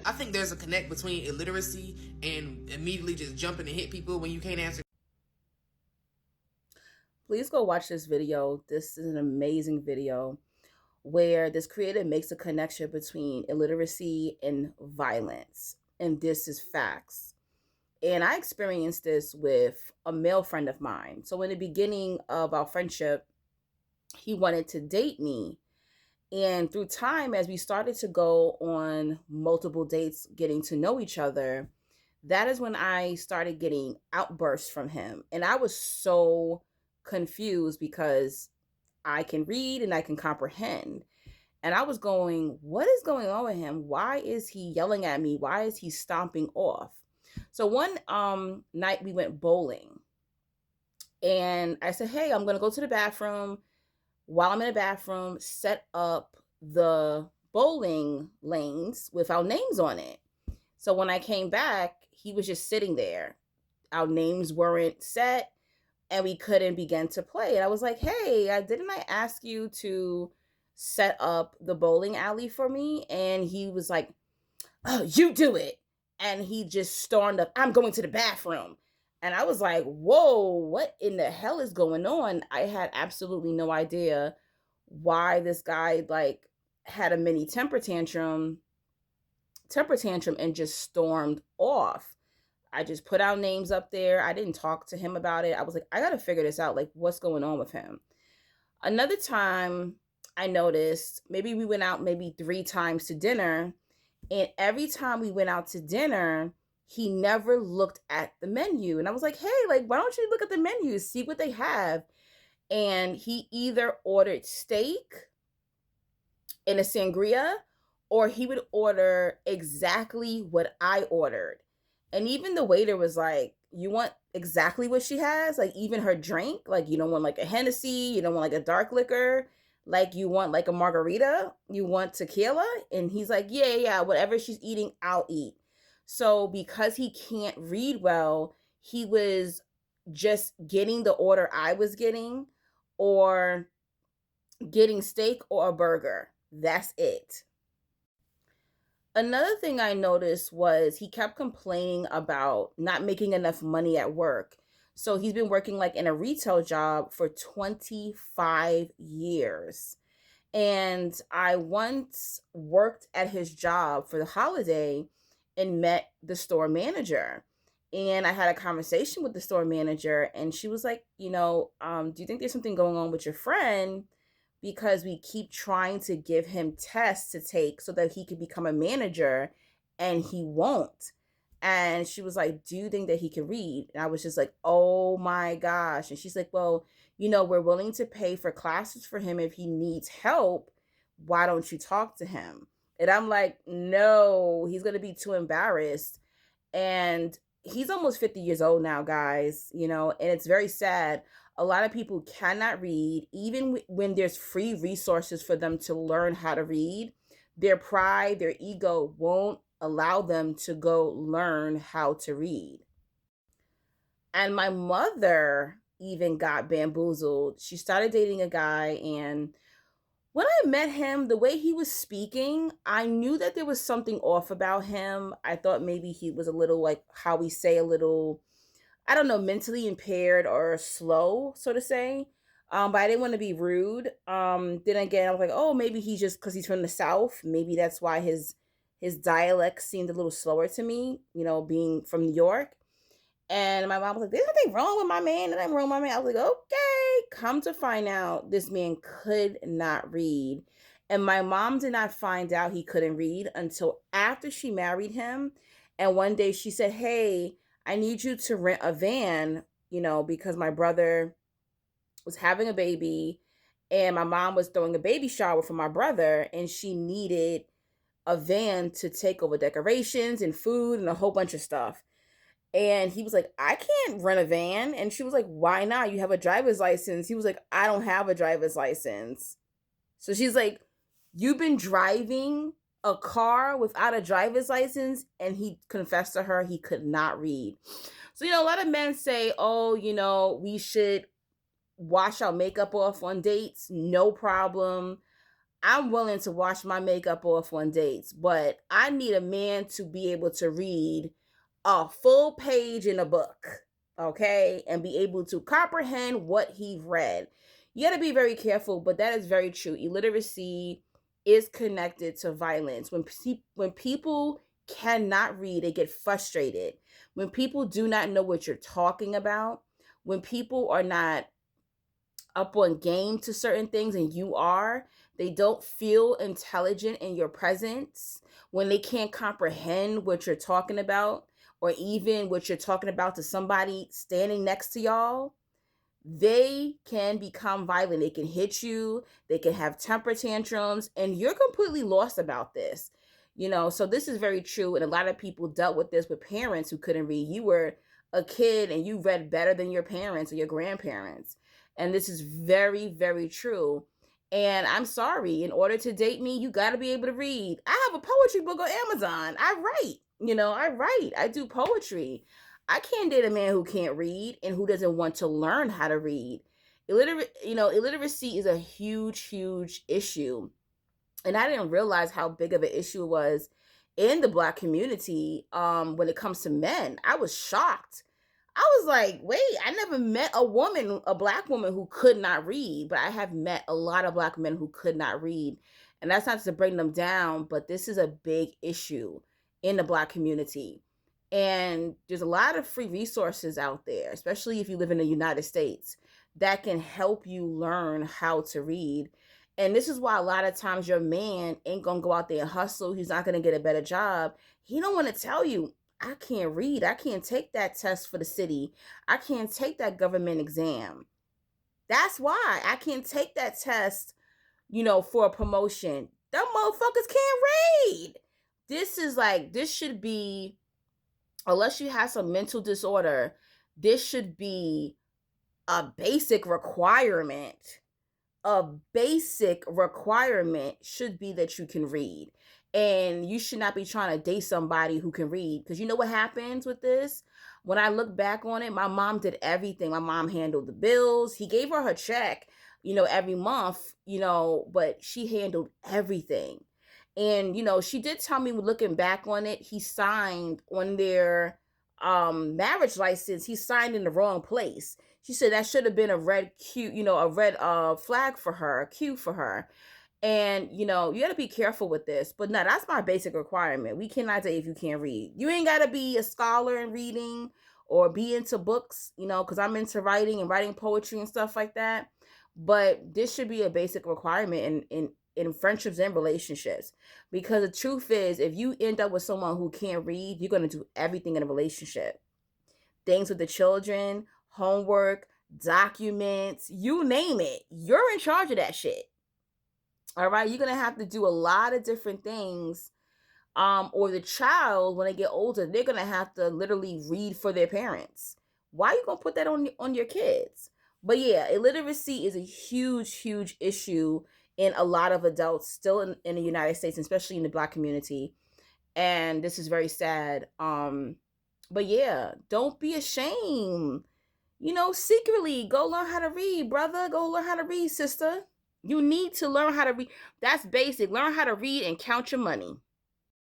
I think there's a connect between illiteracy and immediately just jumping to hit people when you can't answer. Please go watch this video. This is an amazing video where this creator makes a connection between illiteracy and violence. And this is facts. And I experienced this with a male friend of mine. So in the beginning of our friendship, he wanted to date me. And through time, as we started to go on multiple dates, getting to know each other, that is when I started getting outbursts from him. And I was so confused because I can read and I can comprehend. And I was going, what is going on with him? Why is he yelling at me? Why is he stomping off? So one night we went bowling and I said, hey, I'm going to go to the bathroom. While I'm in the bathroom, set up the bowling lanes with our names on it. So when I came back, he was just sitting there. Our names weren't set and we couldn't begin to play. And I was like, hey, didn't I ask you to set up the bowling alley for me? And he was like, oh, you do it. And he just stormed up, I'm going to the bathroom. And I was like, whoa, what in the hell is going on? I had absolutely no idea why this guy like had a mini temper tantrum and just stormed off. I just put our names up there. I didn't talk to him about it. I was like, I got to figure this out. Like, what's going on with him? Another time I noticed, maybe we went out maybe 3 times to dinner. And every time we went out to dinner, he never looked at the menu. And I was like, hey, like, why don't you look at the menu, see what they have? And he either ordered steak and a sangria, or he would order exactly what I ordered. And even the waiter was like, you want exactly what she has? Like, even her drink? Like, you don't want like a Hennessy, you don't want like a dark liquor, like you want like a margarita, you want tequila? And he's like, yeah, whatever she's eating, I'll eat. So because he can't read well, he was just getting the order I was getting, or getting steak or a burger. That's it. Another thing I noticed was he kept complaining about not making enough money at work. So he's been working like in a retail job for 25 years. And I once worked at his job for the holiday and met the store manager. And I had a conversation with the store manager, and she was like, do you think there's something going on with your friend? Because we keep trying to give him tests to take so that he could become a manager and he won't. And she was like, do you think that he can read? And I was just like, oh my gosh. And she's like, well, we're willing to pay for classes for him if he needs help. Why don't you talk to him? And I'm like, no, he's going to be too embarrassed. And he's almost 50 years old now, guys, and it's very sad. A lot of people cannot read, even when there's free resources for them to learn how to read. Their pride, their ego won't allow them to go learn how to read. And my mother even got bamboozled. She started dating a guy, and when I met him, the way he was speaking, I knew that there was something off about him. I thought maybe he was a little, like how we say, a little, I don't know, mentally impaired or slow, so to say. But I didn't want to be rude. Then again, I was like, oh, maybe he's just because he's from the South. Maybe that's why his dialect seemed a little slower to me, being from New York. And my mom was like, there's nothing wrong with my man. There's nothing wrong with my man. I was like, okay. Come to find out, this man could not read. And my mom did not find out he couldn't read until after she married him. And one day she said, hey, I need you to rent a van, because my brother was having a baby and my mom was throwing a baby shower for my brother, and she needed a van to take over decorations and food and a whole bunch of stuff. And he was like, I can't rent a van. And she was like, why not? You have a driver's license. He was like, I don't have a driver's license. So she's like, you've been driving a car without a driver's license? And he confessed to her he could not read. So, a lot of men say, oh, we should wash our makeup off on dates. No problem. I'm willing to wash my makeup off on dates, but I need a man to be able to read a full page in a book, okay, and be able to comprehend what he read. You got to be very careful, but that is very true. Illiteracy is connected to violence. When people cannot read, they get frustrated. When people do not know what you're talking about, when people are not up on game to certain things and you are, they don't feel intelligent in your presence, when they can't comprehend what you're talking about or even what you're talking about to somebody standing next to y'all, they can become violent. They can hit you, they can have temper tantrums, and you're completely lost about this. So this is very true. And a lot of people dealt with this with parents who couldn't read. You were a kid and you read better than your parents or your grandparents. And this is very, very true. And I'm sorry, in order to date me, you got to be able to read. I have a poetry book on Amazon. I write, I do poetry. I can't date a man who can't read and who doesn't want to learn how to read. Illiteracy is a huge, huge issue. And I didn't realize how big of an issue it was in the Black community when it comes to men. I was shocked. I was like, wait, I never met a Black woman who could not read, but I have met a lot of Black men who could not read. And that's not to bring them down, but this is a big issue in the Black community. And there's a lot of free resources out there, especially if you live in the United States, that can help you learn how to read. And this is why a lot of times your man ain't gonna go out there and hustle. He's not gonna get a better job. He don't want to tell you, I can't read. I can't take that test for the city. I can't take that government exam. That's why I can't take that test, for a promotion. Them motherfuckers can't read. This should be, unless you have some mental disorder, this should be a basic requirement. A basic requirement should be that you can read. And you should not be trying to date somebody who can read. Because you know what happens with this? When I look back on it, my mom did everything. My mom handled the bills. He gave her check, every month, but she handled everything. And, she did tell me, looking back on it, he signed on their marriage license. He signed in the wrong place. She said that should have been a red Q, a red flag for her, a Q for her. And, you got to be careful with this. But no, that's my basic requirement. We cannot date if you can't read. You ain't got to be a scholar in reading or be into books, because I'm into writing and writing poetry and stuff like that. But this should be a basic requirement in friendships and relationships. Because the truth is, if you end up with someone who can't read, you're going to do everything in a relationship. Things with the children, homework, documents, you name it. You're in charge of that shit. All right, you're gonna have to do a lot of different things. Or the child, when they get older, they're gonna have to literally read for their parents. Why are you gonna put that on your kids? But yeah, illiteracy is a huge, huge issue in a lot of adults still in the United States, especially in the Black community. And this is very sad. But yeah, don't be ashamed. Secretly go learn how to read, brother. Go learn how to read, sister. You need to learn how to read. That's basic. Learn how to read and count your money.